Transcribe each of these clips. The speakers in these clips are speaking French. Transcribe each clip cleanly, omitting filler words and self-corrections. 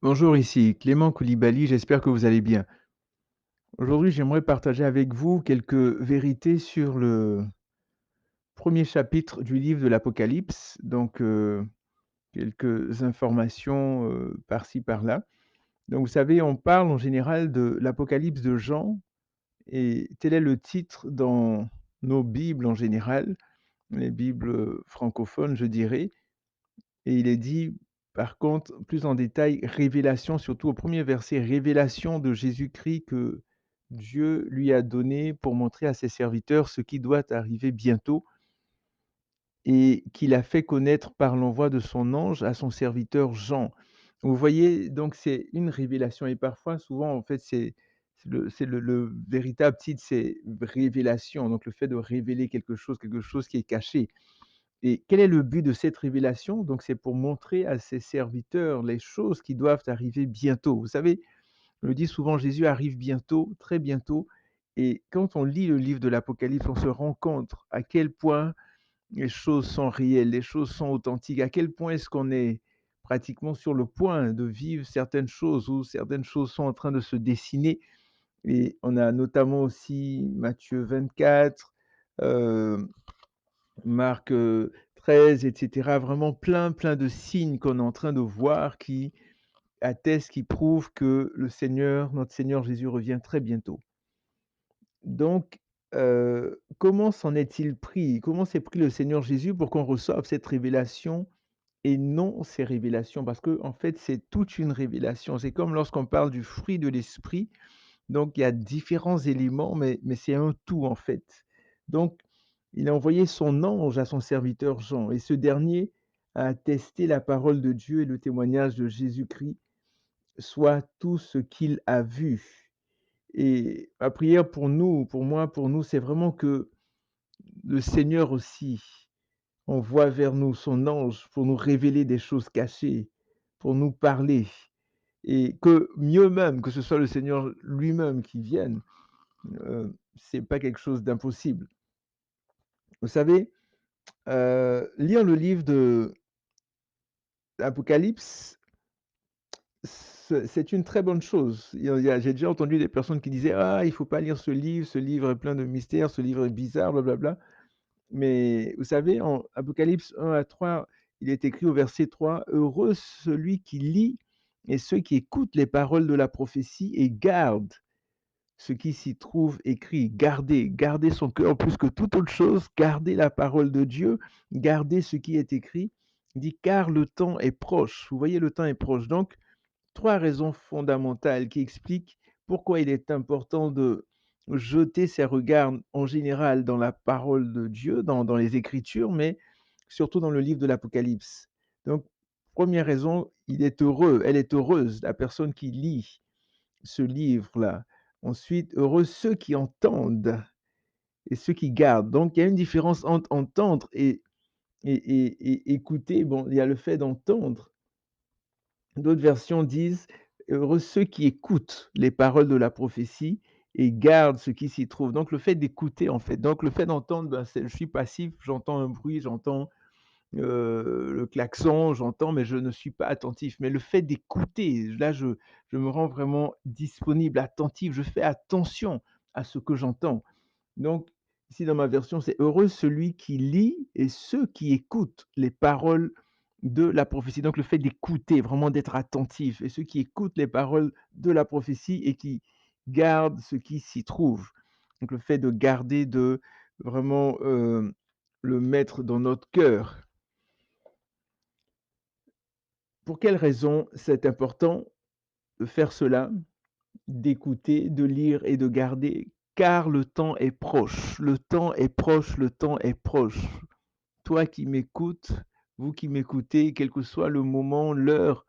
Bonjour, ici Clément Koulibaly, j'espère que vous allez bien. Aujourd'hui, j'aimerais partager avec vous quelques vérités sur le premier chapitre du livre de l'Apocalypse, quelques informations par-ci par-là. Donc, vous savez, on parle en général de l'Apocalypse de Jean, et tel est le titre dans nos Bibles en général, les Bibles francophones, je dirais. Et il est dit, par contre, plus en détail, révélation, surtout au premier verset, révélation de Jésus-Christ que Dieu lui a donné pour montrer à ses serviteurs ce qui doit arriver bientôt et qu'il a fait connaître par l'envoi de son ange à son serviteur Jean. Vous voyez, donc c'est une révélation et parfois, souvent, en fait, c'est le véritable titre, c'est révélation, donc le fait de révéler quelque chose qui est caché. Et quel est le but de cette révélation? Donc c'est pour montrer à ses serviteurs les choses qui doivent arriver bientôt. Vous savez, on le dit souvent, Jésus arrive bientôt, très bientôt, et quand on lit le livre de l'Apocalypse, on se rend compte à quel point les choses sont réelles, les choses sont authentiques, à quel point est-ce qu'on est pratiquement sur le point de vivre certaines choses ou certaines choses sont en train de se dessiner. Et on a notamment aussi Matthieu 24, Marc, 13 et cetera, vraiment plein de signes qu'on est en train de voir qui attestent, qui prouvent que le Seigneur, notre Seigneur Jésus revient très bientôt. Donc, comment s'en est-il pris? Comment s'est pris le Seigneur Jésus pour qu'on reçoive cette révélation et non ces révélations? Parce que en fait, c'est toute une révélation. C'est comme lorsqu'on parle du fruit de l'esprit, donc il y a différents éléments, mais c'est un tout, en fait. Donc, il a envoyé son ange à son serviteur Jean et ce dernier a attesté la parole de Dieu et le témoignage de Jésus-Christ, soit tout ce qu'il a vu. Et ma prière pour nous, pour moi, pour nous, c'est vraiment que le Seigneur aussi envoie vers nous son ange pour nous révéler des choses cachées, pour nous parler et que mieux même, que ce soit le Seigneur lui-même qui vienne, c'est pas quelque chose d'impossible. Vous savez, lire le livre de l'Apocalypse, c'est une très bonne chose. Il y a j'ai déjà entendu des personnes qui disaient: «Ah, il faut pas lire ce livre est plein de mystères, ce livre est bizarre, blablabla». Mais vous savez, en Apocalypse 1 à 3, il est écrit au verset 3: «Heureux celui qui lit et ceux qui écoutent les paroles de la prophétie et gardent ce qui s'y trouve écrit, garder son cœur plus que toute autre chose, garder la parole de Dieu, garder ce qui est écrit. Il dit car le temps est proche. Vous voyez, le temps est proche. Donc, trois raisons fondamentales qui expliquent pourquoi il est important de jeter ses regards en général dans la parole de Dieu, dans les Écritures, mais surtout dans le livre de l'Apocalypse. Donc, première raison, il est heureux, elle est heureuse, la personne qui lit ce livre-là. Ensuite, heureux ceux qui entendent et ceux qui gardent. Donc, il y a une différence entre entendre et écouter. Bon, il y a le fait d'entendre. D'autres versions disent heureux ceux qui écoutent les paroles de la prophétie et gardent ce qui s'y trouve. Donc, le fait d'écouter, en fait. Donc, le fait d'entendre, ben, je suis passif, j'entends un bruit, j'entends le klaxon, j'entends, mais je ne suis pas attentif. Mais le fait d'écouter, là, je me rends vraiment disponible, attentif, je fais attention à ce que j'entends. Donc, ici dans ma version, c'est heureux celui qui lit et ceux qui écoutent les paroles de la prophétie. Donc, le fait d'écouter, vraiment d'être attentif, et ceux qui écoutent les paroles de la prophétie et qui gardent ce qui s'y trouve. Donc, le fait de garder, de vraiment le mettre dans notre cœur. Pour quelle raison c'est important de faire cela, d'écouter, de lire et de garder? Car le temps est proche, le temps est proche, le temps est proche. Toi qui m'écoutes, vous qui m'écoutez, quel que soit le moment, l'heure,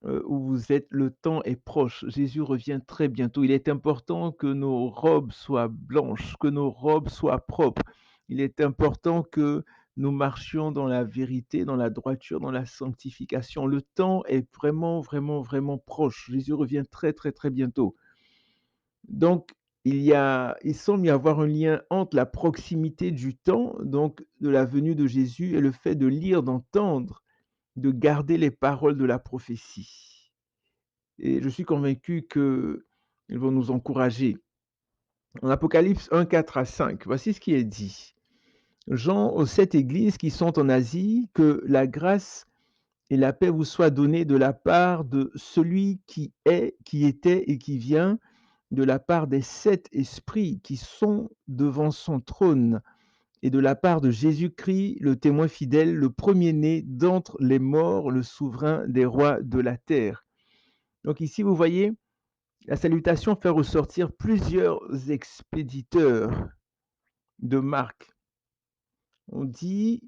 où vous êtes, le temps est proche. Jésus revient très bientôt. Il est important que nos robes soient blanches, que nos robes soient propres. Il est important que nous marchions dans la vérité, dans la droiture, dans la sanctification. Le temps est vraiment proche. Jésus revient très bientôt. Donc, il semble y avoir un lien entre la proximité du temps, donc de la venue de Jésus et le fait de lire, d'entendre, de garder les paroles de la prophétie. et je suis convaincu qu'ils vont nous encourager. En Apocalypse 1, 4 à 5, voici ce qui est dit. Jean aux 7 églises qui sont en Asie, que la grâce et la paix vous soient données de la part de celui qui est, qui était et qui vient, de la part des 7 esprits qui sont devant son trône, et de la part de Jésus-Christ, le témoin fidèle, le premier-né d'entre les morts, le souverain des rois de la terre. Donc ici, vous voyez, la salutation fait ressortir plusieurs expéditeurs de Marc. On dit,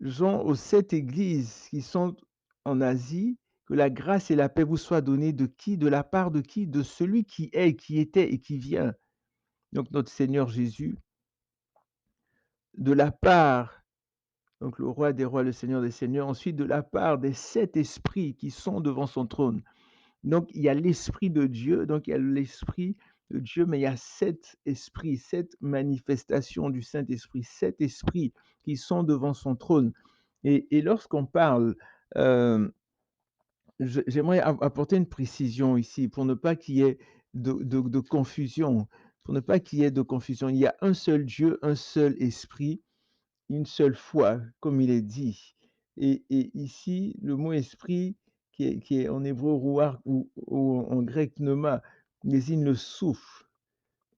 Jean aux 7 églises qui sont en Asie, que la grâce et la paix vous soient données de qui? De la part de qui? De celui qui est, qui était et qui vient. Donc notre Seigneur Jésus, de la part, donc le roi des rois, le Seigneur des seigneurs, ensuite de la part des 7 esprits qui sont devant son trône. Donc il y a l'Esprit de Dieu, donc il y a l'Esprit de Dieu, mais il y a 7 esprits, 7 manifestations du Saint-Esprit, 7 esprits qui sont devant son trône. Et lorsqu'on parle, euh, j'aimerais apporter une précision ici pour ne pas qu'il y ait de confusion. Pour ne pas qu'il y ait de confusion. Il y a un seul Dieu, un seul esprit, une seule foi, comme il est dit. Et ici, le mot esprit, qui est en hébreu ruach ou en grec pneuma, désigne le souffle.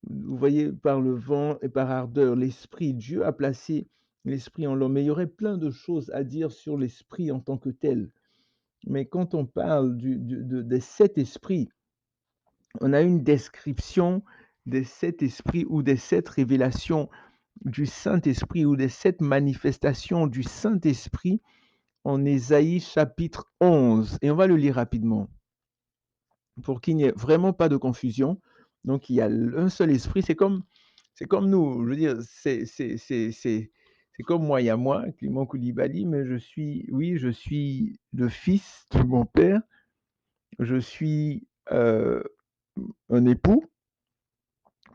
Vous voyez, par le vent et par ardeur, l'esprit. Dieu a placé l'esprit en l'homme. Mais il y aurait plein de choses à dire sur l'esprit en tant que tel. Mais quand on parle des 7 esprits, on a une description des 7 esprits ou des 7 révélations du Saint-Esprit ou des 7 manifestations du Saint-Esprit en Ésaïe chapitre 11. Et on va le lire rapidement pour qu'il n'y ait vraiment pas de confusion. Donc, il y a un seul esprit. C'est comme nous. Je veux dire, c'est comme moi, il y a moi, Clément Koulibaly, mais oui, je suis le fils de mon père. Je suis un époux,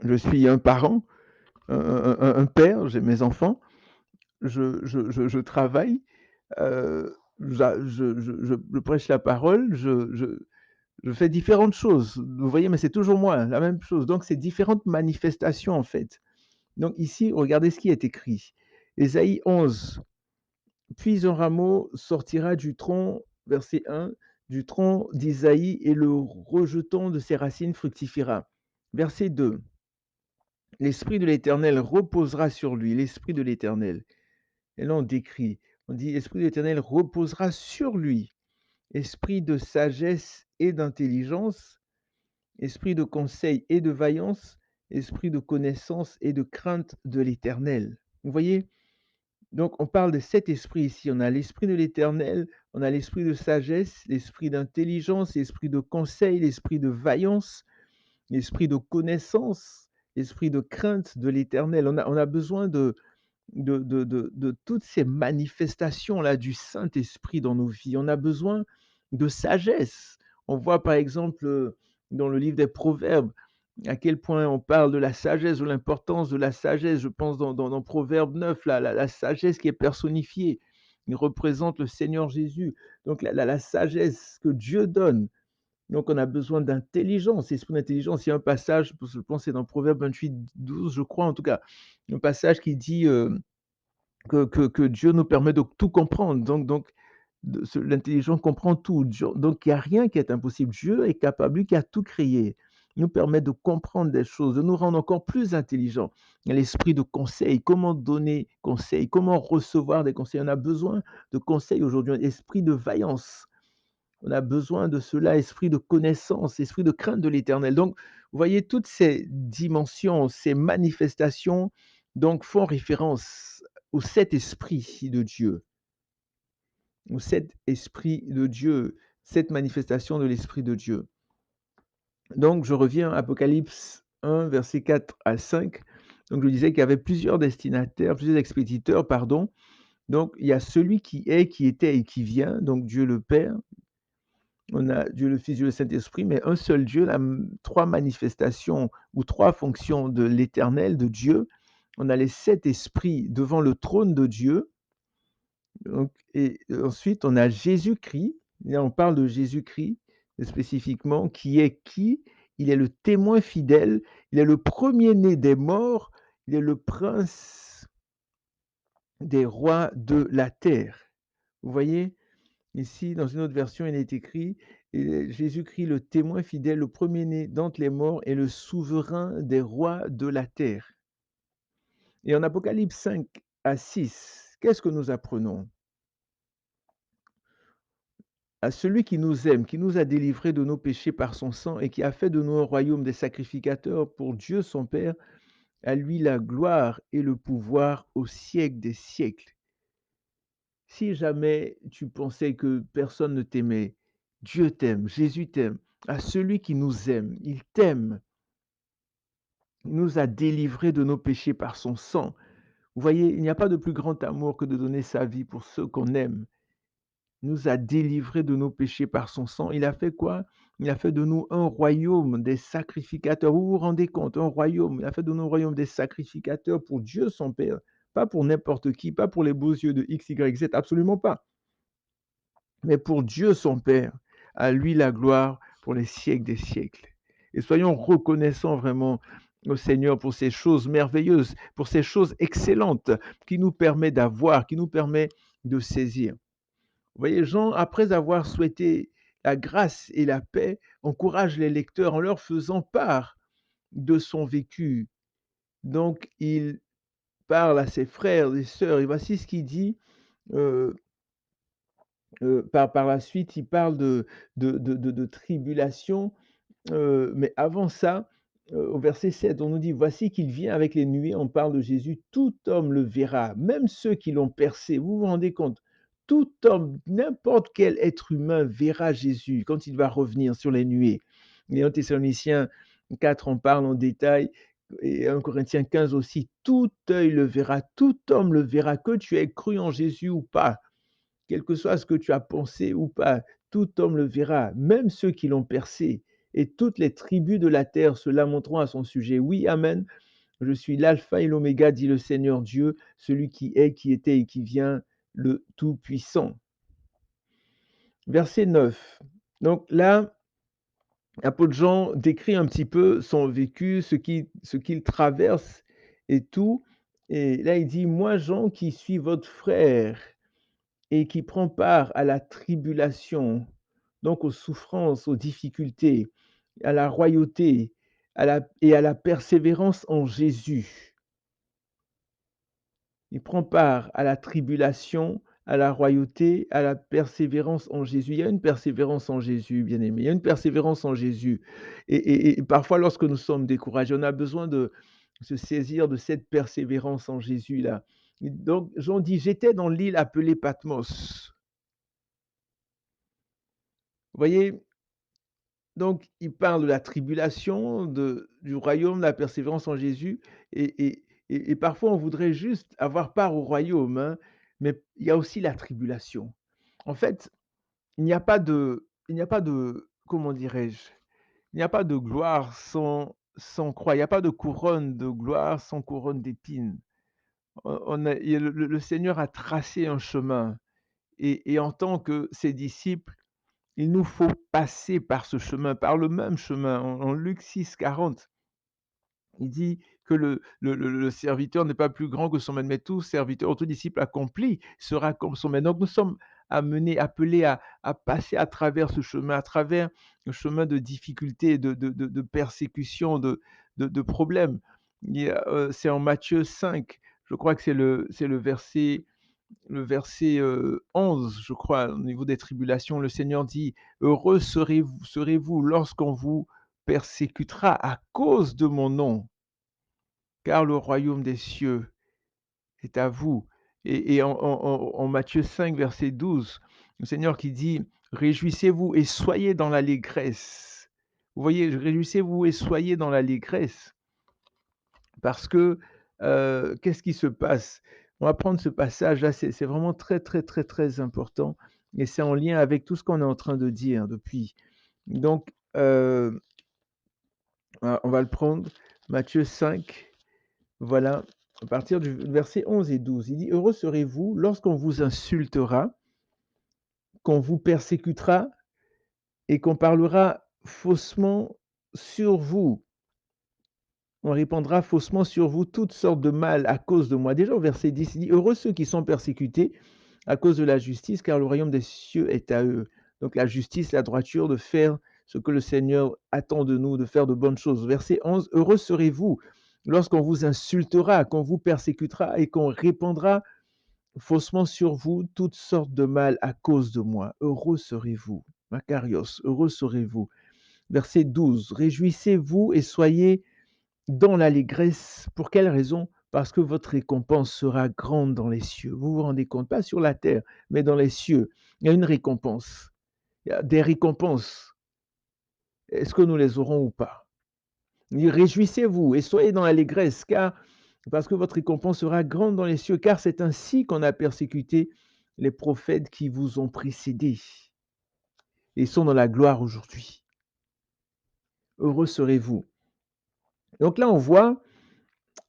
je suis un parent, un père, j'ai mes enfants, je travaille, je prêche la parole, je fais différentes choses. Vous voyez, mais c'est toujours moi, la même chose. Donc, c'est différentes manifestations, en fait. Donc, ici, regardez ce qui est écrit. Ésaïe 11. Puis un rameau sortira du tronc, verset 1, du tronc d'Isaïe et le rejeton de ses racines fructifiera. Verset 2. L'Esprit de l'Éternel reposera sur lui, l'Esprit de l'Éternel. Et là, on dit, l'Esprit de l'Éternel reposera sur lui, esprit de sagesse et d'intelligence, esprit de conseil et de vaillance, esprit de connaissance et de crainte de l'Éternel. Vous voyez, donc on parle de cet esprit ici. On a l'Esprit de l'Éternel, on a l'esprit de sagesse, l'esprit d'intelligence, l'esprit de conseil, l'esprit de vaillance, l'esprit de connaissance, l'esprit de crainte de l'Éternel. On a besoin de toutes ces manifestations-là du Saint-Esprit dans nos vies. On a besoin de sagesse. On voit par exemple dans le livre des Proverbes à quel point on parle de la sagesse, de l'importance de la sagesse. Je pense dans Proverbe 9, la sagesse qui est personnifiée. Il représente le Seigneur Jésus. Donc la sagesse que Dieu donne. Donc on a besoin d'intelligence, esprit d'intelligence. Il y a un passage, je pense que c'est dans Proverbe 28, 12, je crois en tout cas, un passage qui dit que Dieu nous permet de tout comprendre. Donc l'intelligence comprend tout. Donc il n'y a rien qui est impossible. Dieu est capable, lui qui a tout créé, nous permet de comprendre des choses, de nous rendre encore plus intelligents. Il y a l'esprit de conseil, comment donner conseil, comment recevoir des conseils. On a besoin de conseils aujourd'hui, esprit de vaillance. On a besoin de cela, esprit de connaissance, esprit de crainte de l'Éternel. Donc, vous voyez, toutes ces dimensions, ces manifestations, donc, font référence aux 7 esprits de Dieu, aux 7 esprits de Dieu, cette manifestation de l'Esprit de Dieu. Donc, je reviens à Apocalypse 1, versets 4 à 5. Donc, je disais qu'il y avait plusieurs destinataires, plusieurs expéditeurs, pardon. Donc, il y a celui qui est, qui était et qui vient, donc Dieu le Père. On a Dieu le Fils, Dieu le Saint-Esprit, mais un seul Dieu, trois manifestations ou trois fonctions de l'Éternel, de Dieu. On a les 7 esprits devant le trône de Dieu. Donc, et ensuite, on a Jésus-Christ. Là, on parle de Jésus-Christ, spécifiquement, qui est qui? Il est le témoin fidèle, il est le premier-né des morts, il est le prince des rois de la terre. Vous voyez? Ici, dans une autre version, il est écrit, Jésus-Christ, le témoin fidèle, le premier-né d'entre les morts et le souverain des rois de la terre. Et en Apocalypse 5 à 6, qu'est-ce que nous apprenons? À celui qui nous aime, qui nous a délivrés de nos péchés par son sang et qui a fait de nous un royaume des sacrificateurs pour Dieu son Père, à lui la gloire et le pouvoir au siècle des siècles. Si jamais tu pensais que personne ne t'aimait, Dieu t'aime, Jésus t'aime. À celui qui nous aime, il t'aime. Il nous a délivrés de nos péchés par son sang. Vous voyez, il n'y a pas de plus grand amour que de donner sa vie pour ceux qu'on aime. Il nous a délivrés de nos péchés par son sang. Il a fait quoi? Il a fait de nous un royaume des sacrificateurs. Vous vous rendez compte? Un royaume. Il a fait de nous un royaume des sacrificateurs pour Dieu son Père. Pas pour n'importe qui, pas pour les beaux yeux de X, Y, Z, absolument pas. Mais pour Dieu son Père, à lui la gloire pour les siècles des siècles. Et soyons reconnaissants vraiment au Seigneur pour ces choses merveilleuses, pour ces choses excellentes qui nous permet d'avoir, qui nous permet de saisir. Vous voyez, Jean, après avoir souhaité la grâce et la paix, encourage les lecteurs en leur faisant part de son vécu. Donc, il parle à ses frères et sœurs, et voici ce qu'il dit. euh, par la suite, il parle de tribulation, mais avant ça, au verset 7, on nous dit: «Voici qu'il vient avec les nuées», on parle de Jésus, «tout homme le verra, même ceux qui l'ont percé». Vous vous rendez compte? Tout homme, n'importe quel être humain verra Jésus quand il va revenir sur les nuées. Et 1 Thessaloniciens 4 en parle en détail et 1 Corinthiens 15 aussi. Tout œil le verra, tout homme le verra, que tu aies cru en Jésus ou pas. Quel que soit ce que tu as pensé ou pas, tout homme le verra, même ceux qui l'ont percé, et toutes les tribus de la terre se lamenteront à son sujet. Oui, amen. Je suis l'alpha et l'oméga, dit le Seigneur Dieu, celui qui est, qui était et qui vient, le Tout-Puissant. Verset 9. Donc là, l'apôtre Jean décrit un petit peu son vécu, ce qu'il traverse et tout. Et là, il dit, moi, Jean, qui suis votre frère, et qui prend part à la tribulation, donc aux souffrances, aux difficultés, à la royauté, à la persévérance en Jésus. Il prend part à la tribulation, à la royauté, à la persévérance en Jésus. Il y a une persévérance en Jésus, bien-aimé. Il y a une persévérance en Jésus. Et parfois, lorsque nous sommes découragés, on a besoin de se saisir de cette persévérance en Jésus-là. Donc, Jean dit, j'étais dans l'île appelée Patmos. Vous voyez, donc il parle de la tribulation, du royaume, de la persévérance en Jésus et parfois on voudrait juste avoir part au royaume, hein, mais il y a aussi la tribulation. En fait, il n'y a pas de comment dirais-je? Il n'y a pas de gloire sans croix, il n'y a pas de couronne de gloire sans couronne d'épines. On a il y a le Seigneur a tracé un chemin et en tant que ses disciples, il nous faut passer par ce chemin, par le même chemin. En Luc 6, 40, il dit que le serviteur n'est pas plus grand que son maître, mais tout serviteur ou tout disciple accompli sera comme son maître. Donc nous sommes amenés, appelés à passer à travers ce chemin, à travers le chemin de difficultés, de persécutions, de problèmes. C'est en Matthieu 5, je crois que c'est le verset 11, je crois, au niveau des tribulations, le Seigneur dit: «Heureux serez-vous lorsqu'on vous persécutera à cause de mon nom, car le royaume des cieux est à vous». Et en Matthieu 5, verset 12, le Seigneur qui dit: «Réjouissez-vous et soyez dans l'allégresse». Vous voyez? «Réjouissez-vous et soyez dans l'allégresse». Parce que, qu'est-ce qui se passe? On va prendre ce passage-là, c'est vraiment très, très, très, très important et c'est en lien avec tout ce qu'on est en train de dire depuis. Donc, on va le prendre, Matthieu 5, voilà, à partir du verset 11 et 12. Il dit: «Heureux serez-vous lorsqu'on vous insultera, qu'on vous persécutera et qu'on parlera faussement sur vous. On répandra faussement sur vous toutes sortes de mal à cause de moi. Déjà au verset 10, il dit: «Heureux ceux qui sont persécutés à cause de la justice, car le royaume des cieux est à eux». Donc la justice, la droiture, de faire ce que le Seigneur attend de nous, de faire de bonnes choses. Verset 11, heureux serez-vous lorsqu'on vous insultera, qu'on vous persécutera et qu'on répandra faussement sur vous toutes sortes de mal à cause de moi. Heureux serez-vous. Makarios, heureux serez-vous. Verset 12, réjouissez-vous et soyez dans l'allégresse. Pour quelle raison? Parce que votre récompense sera grande dans les cieux. Vous vous rendez compte? Pas sur la terre, mais dans les cieux. Il y a une récompense. Il y a des récompenses. Est-ce que nous les aurons ou pas? Il dit, réjouissez-vous et soyez dans l'allégresse, car parce que votre récompense sera grande dans les cieux, car c'est ainsi qu'on a persécuté les prophètes qui vous ont précédés et sont dans la gloire aujourd'hui. Heureux serez-vous. Donc là, on voit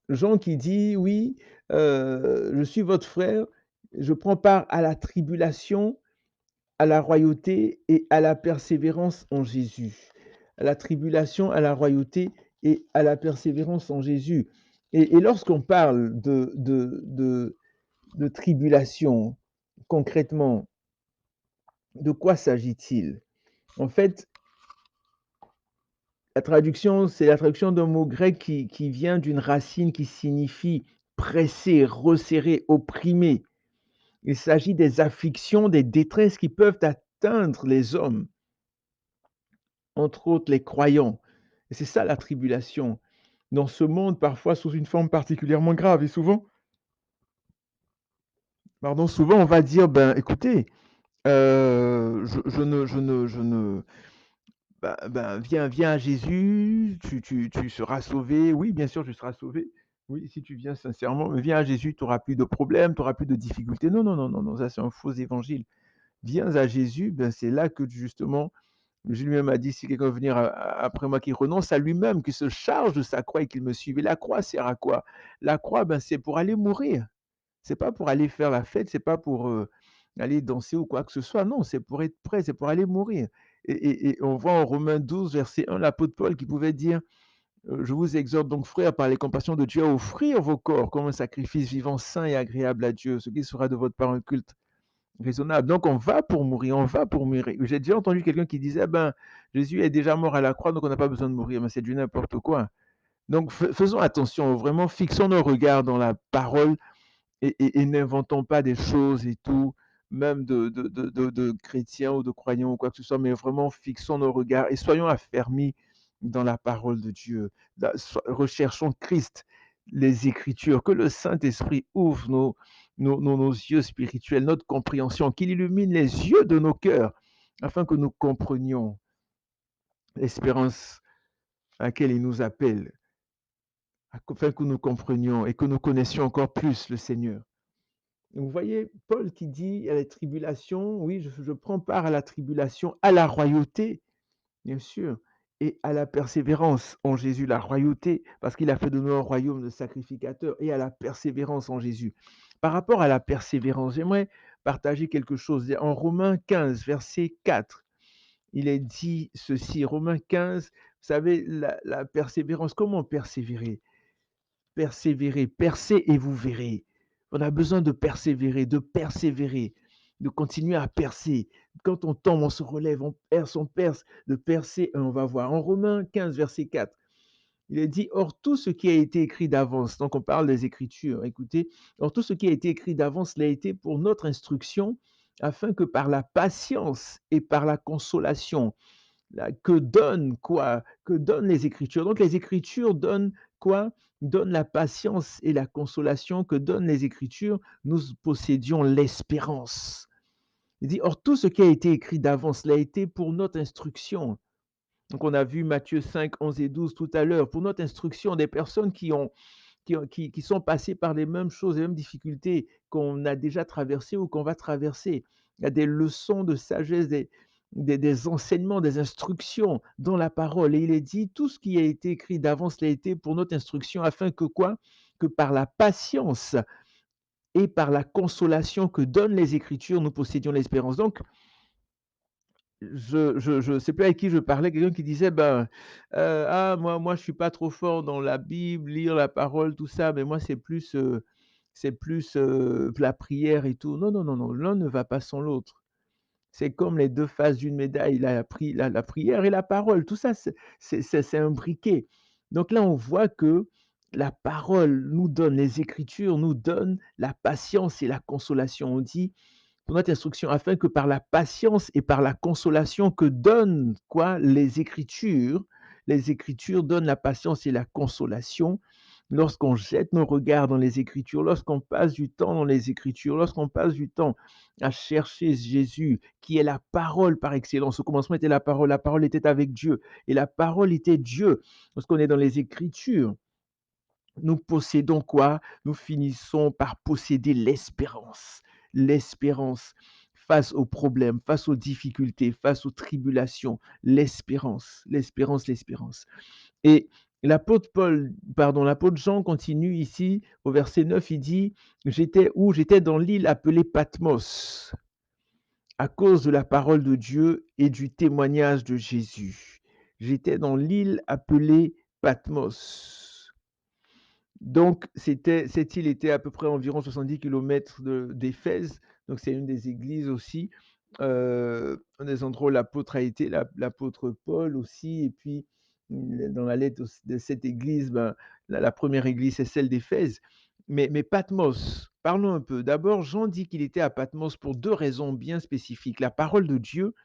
Jean qui dit: «Oui, je suis votre frère, je prends part à la tribulation, à la royauté et à la persévérance en Jésus». À la tribulation, à la royauté et à la persévérance en Jésus. Et lorsqu'on parle de tribulation, concrètement, de quoi s'agit-il? En fait, la traduction, c'est la traduction d'un mot grec qui vient d'une racine qui signifie presser, resserrer, opprimer. Il s'agit des afflictions, des détresses qui peuvent atteindre les hommes, entre autres les croyants. Et c'est ça la tribulation. Dans ce monde, parfois sous une forme particulièrement grave. Et souvent, pardon, souvent on va dire, ben écoutez, je ne, viens à Jésus, tu seras sauvé. Oui, bien sûr, tu seras sauvé. Oui, si tu viens sincèrement, mais viens à Jésus, tu n'auras plus de problèmes, tu n'auras plus de difficultés. Non, non, non, non, non, ça c'est un faux évangile. Viens à Jésus, ben c'est là que justement Jésus lui-même a dit: «Si quelqu'un veut venir après moi, qu'il renonce à lui-même, qu'il se charge de sa croix et qu'il me suive». Et la croix sert à quoi? La croix, ben, c'est pour aller mourir. C'est pas pour aller faire la fête, c'est pas pour, aller danser ou quoi que ce soit. Non, c'est pour être prêt, c'est pour aller mourir. Et on voit en Romains 12, verset 1, l'apôtre Paul qui pouvait dire, «Je vous exhorte donc frères, par les compassions de Dieu, à offrir vos corps comme un sacrifice vivant, saint et agréable à Dieu, ce qui sera de votre part un culte raisonnable». Donc on va pour mourir, on va pour mourir. J'ai déjà entendu quelqu'un qui disait: «Ah ben, Jésus est déjà mort à la croix, donc on n'a pas besoin de mourir». Mais c'est du n'importe quoi. Donc faisons attention, vraiment fixons nos regards dans la parole et n'inventons pas des choses et tout, même de chrétiens ou de croyants ou quoi que ce soit, mais vraiment fixons nos regards et soyons affermis dans la parole de Dieu. Recherchons Christ, les Écritures, que le Saint-Esprit ouvre nos yeux spirituels, notre compréhension, qu'il illumine les yeux de nos cœurs, afin que nous comprenions l'espérance à laquelle il nous appelle, afin que nous comprenions et que nous connaissions encore plus le Seigneur. Vous voyez, Paul qui dit à la tribulation, oui, je prends part à la tribulation, à la royauté, bien sûr, et à la persévérance en Jésus. La royauté, parce qu'il a fait de nous un royaume de sacrificateurs, et à la persévérance en Jésus. Par rapport à la persévérance, j'aimerais partager quelque chose. En Romains 15, verset 4, il est dit ceci, Romains 15, vous savez, la persévérance, comment persévérer? Persévérez, percez et vous verrez. On a besoin de persévérer, de continuer à percer. Quand on tombe, on se relève, on perce, de percer et on va voir. En Romains 15, verset 4, il est dit, or tout ce qui a été écrit d'avance, donc on parle des Écritures, écoutez, or tout ce qui a été écrit d'avance l'a été pour notre instruction, afin que par la patience et par la consolation, que donnent quoi? Que donnent les Écritures? Donc les Écritures donnent quoi? Donnent la patience et la consolation que donnent les Écritures. Nous possédions l'espérance. Il dit, or tout ce qui a été écrit d'avance l'a été pour notre instruction. Donc on a vu Matthieu 5, 11 et 12 tout à l'heure, pour notre instruction, des personnes qui sont passées par les mêmes choses, les mêmes difficultés qu'on a déjà traversées ou qu'on va traverser. Il y a des leçons de sagesse, des enseignements, des instructions dans la parole. Et il est dit, tout ce qui a été écrit d'avance l'a été pour notre instruction, afin que quoi? Que par la patience et par la consolation que donnent les Écritures, nous possédions l'espérance. Donc, je sais plus avec qui je parlais, quelqu'un qui disait: «Ben, ah moi je suis pas trop fort dans la Bible, lire la parole, tout ça, mais moi c'est plus, la prière et tout». Non, non, non, non, l'un ne va pas sans l'autre. C'est comme les 2 faces d'une médaille, la prière et la parole, tout ça c'est imbriqué. Donc là, on voit que la parole nous donne, les Écritures nous donnent la patience et la consolation. On dit pour notre instruction, afin que par la patience et par la consolation que donnent quoi? Les Écritures donnent la patience et la consolation. Lorsqu'on jette nos regards dans les Écritures, lorsqu'on passe du temps dans les Écritures, lorsqu'on passe du temps à chercher Jésus, qui est la parole par excellence. Au commencement était la parole était avec Dieu et la parole était Dieu. Lorsqu'on est dans les Écritures, nous possédons quoi? Nous finissons par posséder l'espérance. L'espérance face aux problèmes, face aux difficultés, face aux tribulations. L'espérance, l'espérance, l'espérance. Et l'apôtre Jean continue ici au verset 9, il dit: «J'étais où? J'étais dans l'île appelée Patmos, à cause de la parole de Dieu et du témoignage de Jésus. J'étais dans l'île appelée Patmos». Donc cette île était à peu près environ 70 kilomètres d'Éphèse, donc c'est une des églises aussi, un des endroits où l'apôtre a été, l'apôtre Paul aussi et puis, dans la lettre auss de cette église, ben, la 1 église, c'est celle d'Éphèse. Mais Patmos, parlons un peu. D'abord, Jean dit qu'il était à Patmos pour 2 raisons bien spécifiques: la parole de Dieu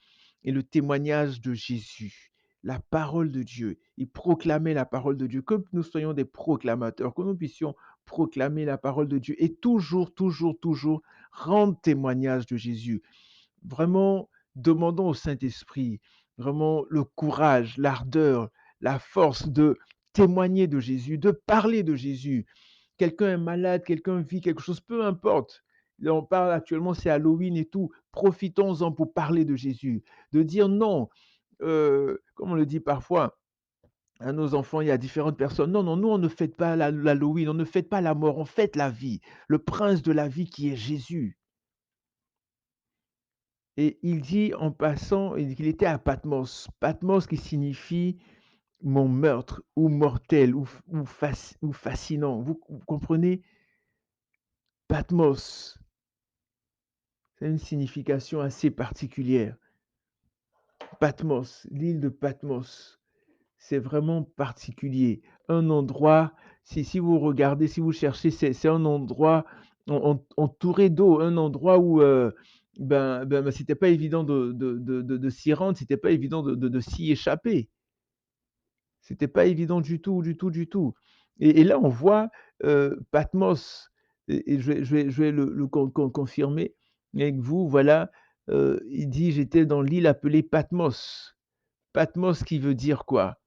et le témoignage de Jésus. La parole de Dieu. Il proclamait la parole de Dieu. Que nous soyons des proclamateurs, que nous puissions proclamer la parole de Dieu et toujours, toujours, toujours rendre témoignage de Jésus. Vraiment, demandons au Saint-Esprit vraiment le courage, l'ardeur, la force de témoigner de Jésus, de parler de Jésus. Quelqu'un est malade, quelqu'un vit quelque chose, peu importe. Là, on parle actuellement, c'est Halloween et tout. Profitons-en pour parler de Jésus, de dire non, comme on le dit parfois à nos enfants, il y a différentes personnes. Non, non, nous, on ne fête pas l'Halloween, on ne fête pas la mort, on fête la vie, le prince de la vie qui est Jésus. Et il dit en passant, il dit qu'il était à Patmos. Patmos qui signifie mon meurtre ou mortel ou fascinant. Vous comprenez? Patmos, c'est une signification assez particulière. Patmos, l'île de Patmos, c'est vraiment particulier. Un endroit, si vous regardez, si vous cherchez, c'est un endroit entouré d'eau, un endroit où, c'était pas évident de s'y rendre, c'était pas évident de s'y échapper. C'était pas évident du tout, du tout, du tout. Et là, on voit, Patmos et je vais le confirmer avec vous, voilà, il dit: «J'étais dans l'île appelée Patmos». Patmos qui veut dire quoi?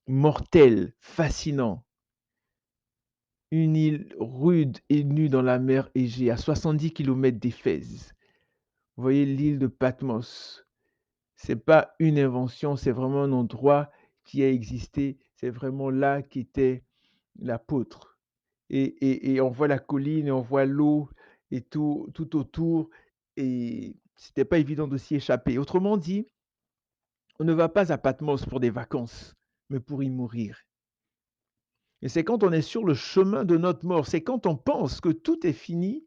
Mortel, fascinant, une île rude et nue dans la mer Égée, à 70 kilomètres d'Éphèse. Vous voyez l'île de Patmos. C'est pas une invention, c'est vraiment un endroit qui a existé. C'est vraiment là qu'était l'apôtre. Et on voit la colline et on voit l'eau et tout autour et c'était pas évident de s'y échapper. Autrement dit, on ne va pas à Patmos pour des vacances, mais pour y mourir. Et c'est quand on est sur le chemin de notre mort, c'est quand on pense que tout est fini,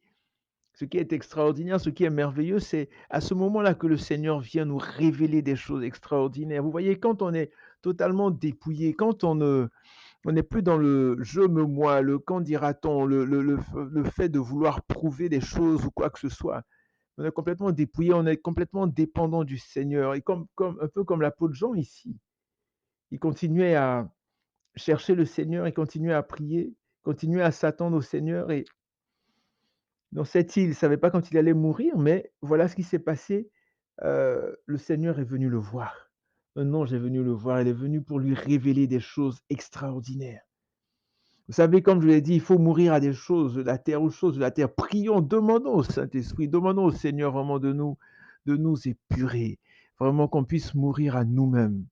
ce qui est extraordinaire, ce qui est merveilleux, c'est à ce moment-là que le Seigneur vient nous révéler des choses extraordinaires. Vous voyez, quand on est totalement dépouillé, quand on n'est plus dans le «je me moi», le «qu'en dira-t-on», le fait de vouloir prouver des choses ou quoi que ce soit. On est complètement dépouillé, on est complètement dépendant du Seigneur et comme un peu comme l'apôtre Jean ici. Il continuait à chercher le Seigneur et continuer à prier, continuer à s'attendre au Seigneur et dans cette île, il ne savait pas quand il allait mourir, mais voilà ce qui s'est passé. Le Seigneur est venu le voir. Un ange est venu le voir, il est venu pour lui révéler des choses extraordinaires. Vous savez, comme je l'ai dit, il faut mourir à des choses de la terre, aux choses de la terre. Prions, demandons au Saint-Esprit, demandons au Seigneur vraiment de nous épurer, vraiment qu'on puisse mourir à nous-mêmes.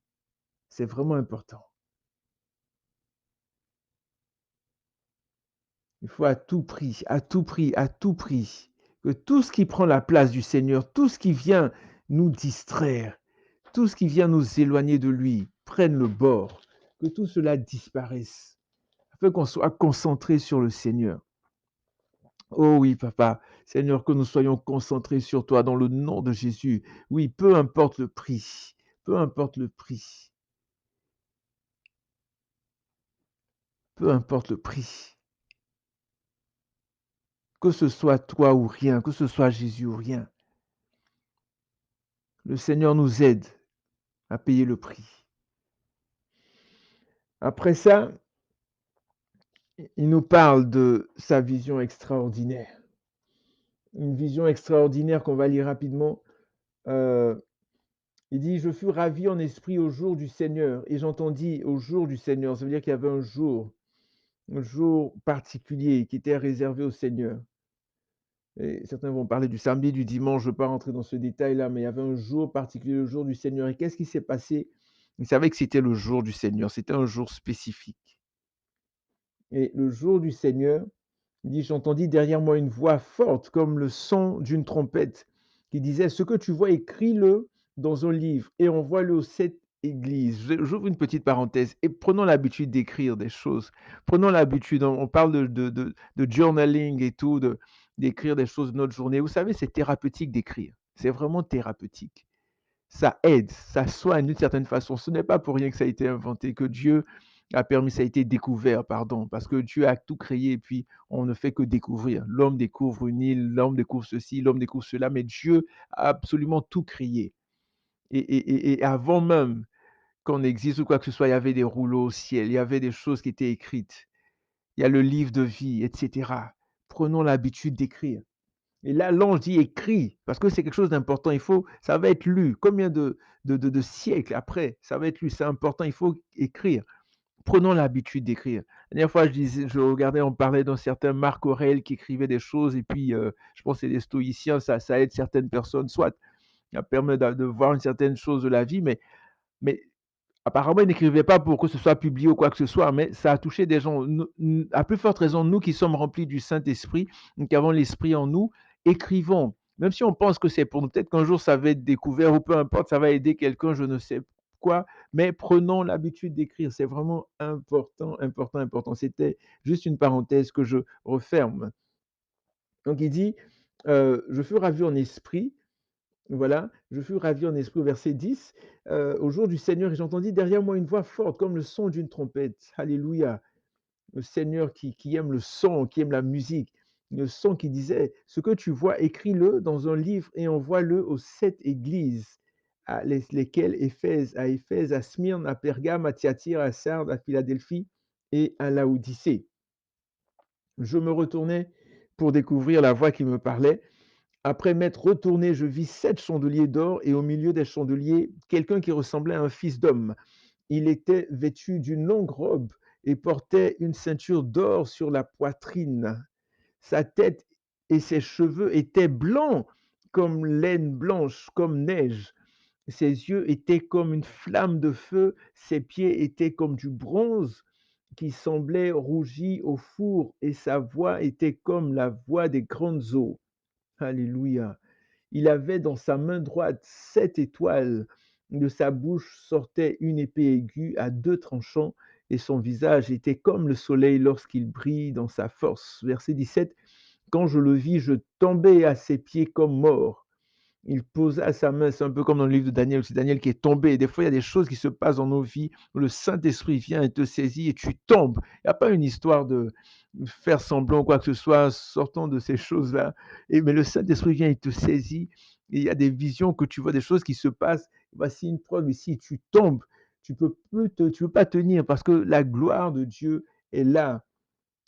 C'est vraiment important. Il faut à tout prix, à tout prix, à tout prix, que tout ce qui prend la place du Seigneur, tout ce qui vient nous distraire, tout ce qui vient nous éloigner de lui prenne le bord, que tout cela disparaisse, afin qu'on soit concentré sur le Seigneur. Oh oui, papa, Seigneur, que nous soyons concentrés sur toi dans le nom de Jésus. Oui, peu importe le prix, peu importe le prix, peu importe le prix, que ce soit toi ou rien, que ce soit Jésus ou rien, le Seigneur nous aide à payer le prix. Après ça, il nous parle de sa vision extraordinaire. Une vision extraordinaire qu'on va lire rapidement. Euh, il dit, je fus ravi en esprit au jour du Seigneur. Et j'entendis au jour du Seigneur, ça veut dire qu'il y avait un jour particulier qui était réservé au Seigneur. Et certains vont parler du samedi, du dimanche, je ne veux pas rentrer dans ce détail-là, mais il y avait un jour particulier, le jour du Seigneur. Et qu'est-ce qui s'est passé? Il savait que c'était le jour du Seigneur, c'était un jour spécifique. Et le jour du Seigneur, il dit, j'entendis derrière moi une voix forte comme le son d'une trompette qui disait, ce que tu vois, écris-le dans un livre et envoie-le aux 7 églises. J'ouvre une petite parenthèse et prenons l'habitude d'écrire des choses. Prenons l'habitude, on parle de journaling et tout, d'écrire des choses de notre journée. Vous savez, c'est thérapeutique d'écrire. C'est vraiment thérapeutique. Ça aide, ça soigne d'une certaine façon. Ce n'est pas pour rien que ça a été inventé, que Dieu a permis, ça a été découvert, pardon, parce que Dieu a tout créé et puis on ne fait que découvrir. L'homme découvre une île, l'homme découvre ceci, l'homme découvre cela, mais Dieu a absolument tout créé. Et avant même qu'on existe ou quoi que ce soit, il y avait des rouleaux au ciel, il y avait des choses qui étaient écrites. Il y a le livre de vie, etc. Prenons l'habitude d'écrire. Et là, l'ange dit écrit, parce que c'est quelque chose d'important. Ça va être lu. Combien de siècles après, ça va être lu. C'est important, il faut écrire. Prenons l'habitude d'écrire. La dernière fois, je regardais, on parlait d'un certain Marc Aurèle qui écrivait des choses, et puis je pense que c'est des stoïciens, ça aide certaines personnes, soit ça permet de voir une certaine chose de la vie, mais apparemment, il n'écrivait pas pour que ce soit publié ou quoi que ce soit, mais ça a touché des gens. À plus forte raison, nous qui sommes remplis du Saint-Esprit, nous qui avons l'Esprit en nous, écrivons. Même si on pense que c'est pour nous, peut-être qu'un jour ça va être découvert ou peu importe, ça va aider quelqu'un, je ne sais quoi, mais prenons l'habitude d'écrire. C'est vraiment important, important, important. C'était juste une parenthèse que je referme. Donc il dit, je fus ravi en esprit. Voilà, je fus ravi en esprit au verset 10, au jour du Seigneur, et j'entendis derrière moi une voix forte comme le son d'une trompette. Alléluia. Le Seigneur qui aime le son, qui aime la musique. Le son qui disait, ce que tu vois, écris-le dans un livre et envoie-le aux 7 églises, lesquelles à Éphèse, à Smyrne, à Pergame, à Thyatire, à Sardes, à Philadelphie et à Laodicée. Je me retournai pour découvrir la voix qui me parlait. Après m'être retourné, je vis 7 chandeliers d'or et au milieu des chandeliers, quelqu'un qui ressemblait à un fils d'homme. Il était vêtu d'une longue robe et portait une ceinture d'or sur la poitrine. Sa tête et ses cheveux étaient blancs comme laine blanche, comme neige. Ses yeux étaient comme une flamme de feu, ses pieds étaient comme du bronze qui semblait rougi au four, et sa voix était comme la voix des grandes eaux. Alléluia. Il avait dans sa main droite 7 étoiles. De sa bouche sortait une épée aiguë à 2 tranchants, et son visage était comme le soleil lorsqu'il brille dans sa force. Verset 17. Quand je le vis, je tombai à ses pieds comme mort. Il posa sa main, c'est un peu comme dans le livre de Daniel, c'est Daniel qui est tombé. Des fois, il y a des choses qui se passent dans nos vies où le Saint-Esprit vient et te saisit et tu tombes. Il n'y a pas une histoire de faire semblant ou quoi que ce soit, sortant de ces choses-là. Mais le Saint-Esprit vient et te saisit. Et il y a des visions que tu vois, des choses qui se passent. Voici une preuve ici, tu tombes. Tu peux pas tenir parce que la gloire de Dieu est là.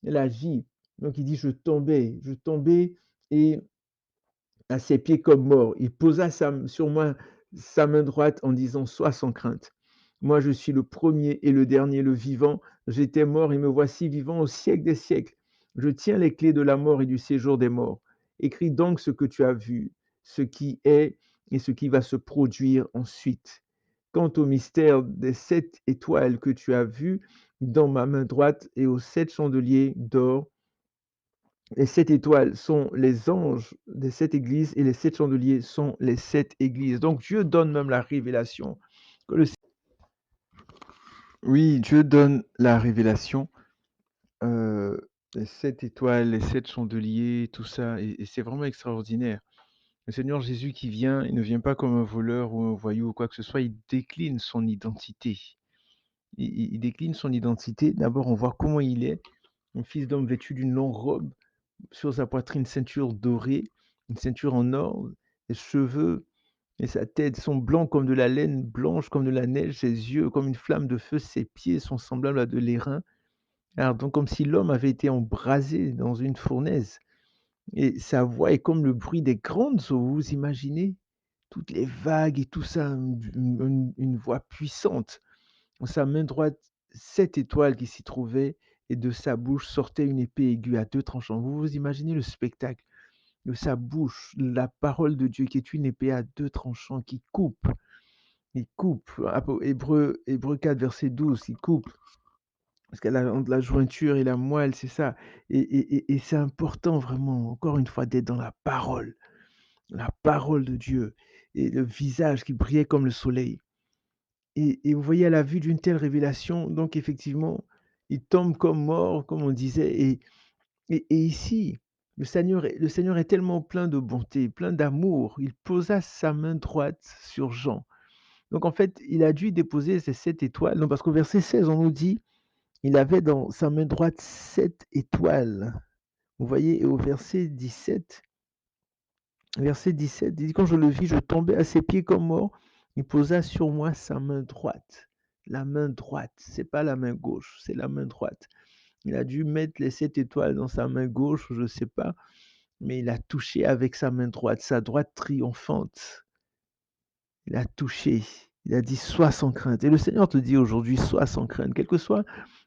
Elle agit. Donc il dit, je tombais et à ses pieds comme mort. Il posa sur moi sa main droite en disant, sois sans crainte. Moi, je suis le premier et le dernier, le vivant. J'étais mort et me voici vivant au siècle des siècles. Je tiens les clés de la mort et du séjour des morts. Écris donc ce que tu as vu, ce qui est et ce qui va se produire ensuite. Quant au mystère des 7 étoiles que tu as vues dans ma main droite et aux 7 chandeliers d'or Les 7 étoiles sont les anges des 7 églises et les 7 chandeliers sont les 7 églises. Donc Dieu donne même la révélation que le oui, Dieu donne la révélation, les 7 étoiles, les 7 chandeliers, tout ça et c'est vraiment extraordinaire. Le Seigneur Jésus qui vient, il ne vient pas comme un voleur ou un voyou ou quoi que ce soit, il décline son identité. Il décline son identité. D'abord, on voit comment il est, un fils d'homme vêtu d'une longue robe, sur sa poitrine, ceinture dorée, une ceinture en or, les cheveux et sa tête sont blancs comme de la laine, blanche comme de la neige, ses yeux comme une flamme de feu, ses pieds sont semblables à de l'airain. Alors donc comme si l'homme avait été embrasé dans une fournaise et sa voix est comme le bruit des grandes eaux, vous imaginez? Toutes les vagues et tout ça, une voix puissante. Dans sa main droite, 7 étoiles qui s'y trouvaient et de sa bouche sortait une épée aiguë à 2 tranchants. Vous vous imaginez le spectacle? De sa bouche, la parole de Dieu qui est une épée à 2 tranchants qui coupe, il coupe. Hébreux 4 verset 12, il coupe. Parce qu'elle a entre la jointure et la moelle, c'est ça et c'est important vraiment, encore une fois, d'être dans la parole de Dieu et le visage qui brillait comme le soleil et vous voyez à la vue d'une telle révélation, donc effectivement, il tombe comme mort, comme on disait et ici, le Seigneur est tellement plein de bonté, plein d'amour, il posa sa main droite sur Jean. Donc en fait, il a dû déposer ces 7 étoiles non, parce qu'au verset 16, on nous dit: «Il avait dans sa main droite 7 étoiles». Vous voyez? Et au verset 17, il dit: «Quand je le vis, je tombai à ses pieds comme mort. Il posa sur moi sa main droite». La main droite, c'est pas la main gauche, c'est la main droite. Il a dû mettre les 7 étoiles dans sa main gauche, je ne sais pas, mais il a touché avec sa main droite, sa droite triomphante. Il a touché, il a dit: «Sois sans crainte» et le Seigneur te dit aujourd'hui: «Sois sans crainte», quelle que soit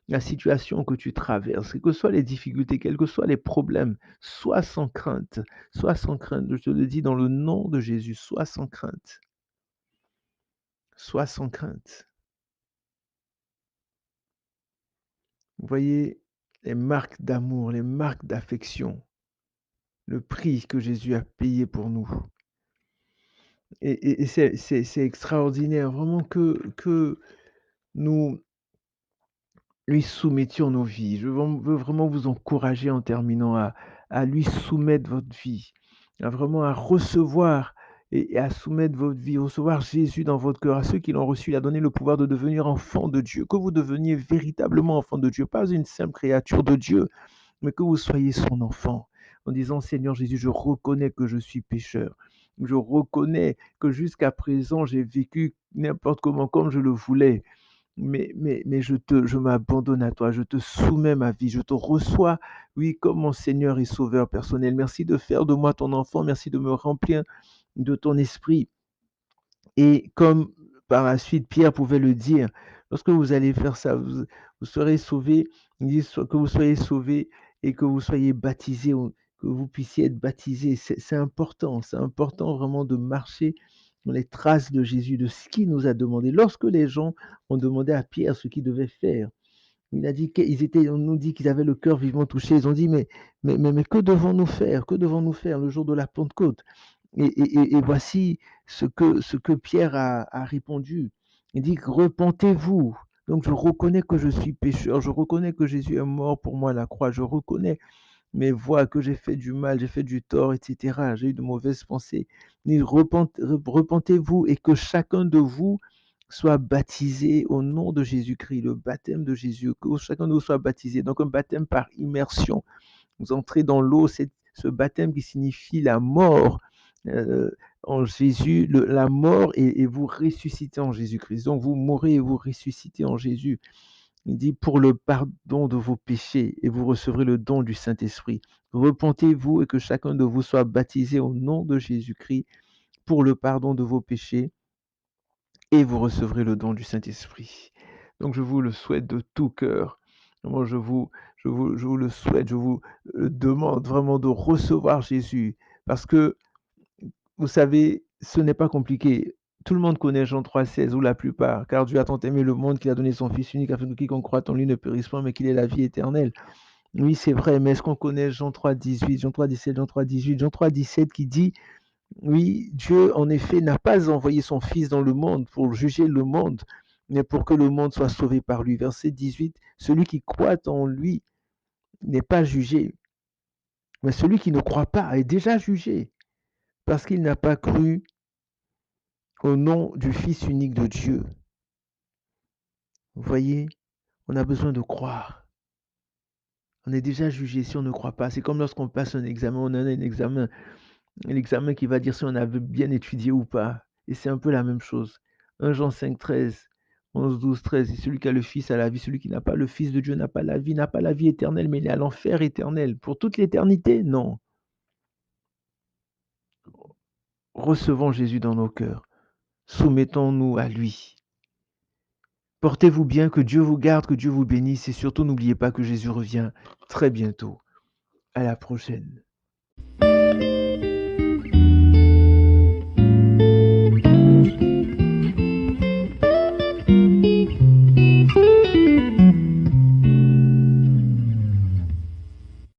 la situation que tu traverses, quelles que soient les difficultés, quels que soient les problèmes, sois sans crainte, je te le dis dans le nom de Jésus, sois sans crainte. Vous voyez les marques d'amour, les marques d'affection, le prix que Jésus a payé pour nous et c'est extraordinaire vraiment que nous lui soumettions nos vies. Je veux vraiment vous encourager en terminant à lui soumettre votre vie, à vraiment à recevoir et à soumettre votre vie, recevoir Jésus dans votre cœur. À ceux qui l'ont reçu, il a donné le pouvoir de devenir enfant de Dieu, que vous deveniez véritablement enfant de Dieu, pas une simple créature de Dieu, mais que vous soyez son enfant, en disant: «Seigneur Jésus, je reconnais que je suis pécheur. Je reconnais que jusqu'à présent, j'ai vécu n'importe comment, comme je le voulais. Mais je m'abandonne à toi, je te soumets ma vie, je te reçois, oui, comme mon Seigneur et Sauveur personnel. Merci de faire de moi ton enfant, merci de me remplir de ton esprit. Et comme par la suite Pierre pouvait le dire, lorsque vous allez faire ça, vous serez sauvés, il dit que vous soyez sauvés et que vous soyez baptisés, ou que vous puissiez être baptisés. C'est important vraiment de marcher dans les traces de Jésus, de ce qu'il nous a demandé. Lorsque les gens ont demandé à Pierre ce qu'il devait faire, il a dit qu'ils étaient, on nous dit qu'ils avaient le cœur vivement touché. Ils ont dit: «Mais que devons-nous faire? Que devons-nous faire le jour de la Pentecôte?» Et voici ce que Pierre a répondu. Il dit: «Repentez-vous». Donc je reconnais que je suis pécheur, je reconnais que Jésus est mort pour moi à la croix, je reconnais mes voies, que j'ai fait du mal, j'ai fait du tort et cetera, j'ai eu de mauvaises pensées. Il dit: «Repentez-vous et que chacun de vous soit baptisé au nom de Jésus-Christ», le baptême de Jésus, que chacun de vous soit baptisé, donc un baptême par immersion. Vous entrez dans l'eau, c'est ce baptême qui signifie la mort en Jésus, la mort et vous ressuscitez en Jésus-Christ. Donc vous mourrez et vous ressuscitez en Jésus. Il dit pour le pardon de vos péchés et vous recevrez le don du Saint-Esprit. Repentez-vous et que chacun de vous soit baptisé au nom de Jésus-Christ pour le pardon de vos péchés et vous recevrez le don du Saint-Esprit. Donc je vous le souhaite de tout cœur. Vraiment, je vous le souhaite, je vous demande vraiment de recevoir Jésus parce que vous savez, ce n'est pas compliqué. Tout le monde connaît Jean 3,16 ou la plupart, car Dieu a tant aimé le monde qu'il a donné son Fils unique afin que quiconque croit en lui ne périsse point, mais qu'il ait la vie éternelle. Oui, c'est vrai, mais est-ce qu'on connaît Jean 3,18, Jean 3,17, Jean 3,18, Jean 3,17 qui dit, oui, Dieu, en effet, n'a pas envoyé son Fils dans le monde pour juger le monde, mais pour que le monde soit sauvé par lui. Verset 18, celui qui croit en lui n'est pas jugé, mais celui qui ne croit pas est déjà jugé, parce qu'il n'a pas cru au nom du Fils unique de Dieu. Vous voyez, on a besoin de croire. On est déjà jugé si on ne croit pas. C'est comme lorsqu'on passe un examen, on a un examen qui va dire si on a bien étudié ou pas. Et c'est un peu la même chose. 1 Jean 5, 13, 11, 12, 13. Et celui qui a le Fils a la vie, celui qui n'a pas le Fils de Dieu n'a pas la vie éternelle, mais il est à l'enfer éternel. Pour toute l'éternité, non. Recevons Jésus dans nos cœurs. Soumettons-nous à lui. Portez-vous bien, que Dieu vous garde, que Dieu vous bénisse et surtout n'oubliez pas que Jésus revient très bientôt. À la prochaine.